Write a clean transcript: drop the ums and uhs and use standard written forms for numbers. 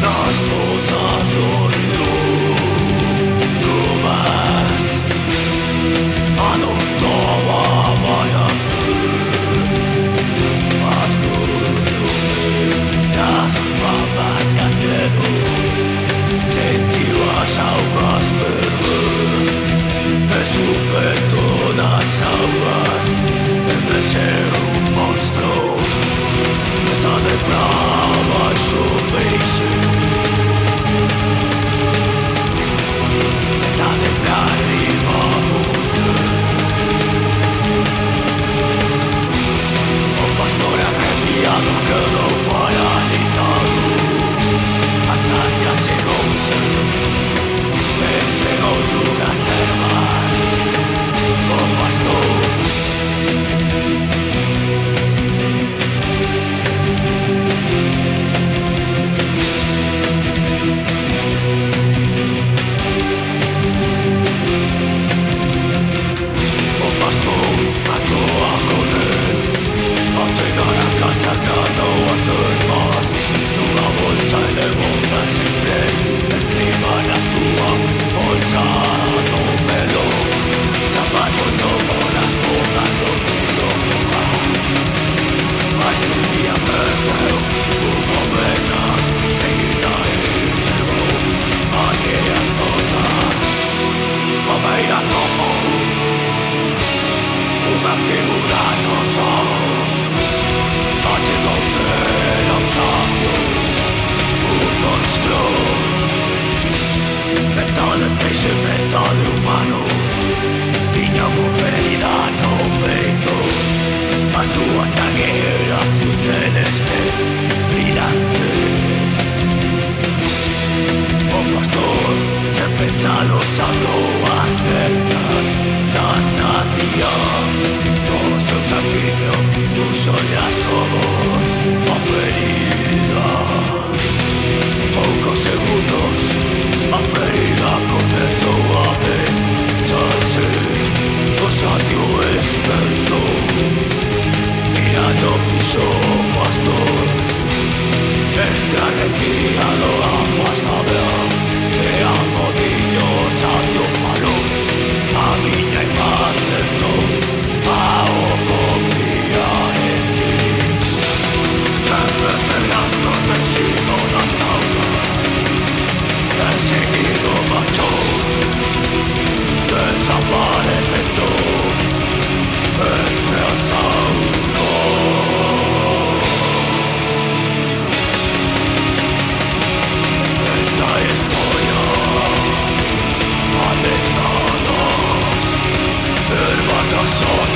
Las botas dormió, no más. Anotaba vayas más duro. Las babas cayendo, sentías aguas verdes. Me supe todas aguas, empecé un monstruo. Meta de brava y su base. Meta de arriba mujer. Un pastor arrepiado quedó paralizado. Hasta ya llegó me entregó unas hermanas. Un pastor. Metal humano, niño con ferida no vengo. A su sangre era un celeste brillante. Un pastor se pensado sacó a cercas, las hacía con su sanguíneo, puso ya somos a ferida. Pocos segundos a ferida comenzó a pensarse, osadio experto, mirando piso pastor. Este arrepiado afastaba, se amo Dios hacia un valor, a miña imagen no, a confiar en ti. Siempre serás protegido las aulas. Seguido macho, desapareciendo entre asaltos. Esta historia ha de todos, hermanos.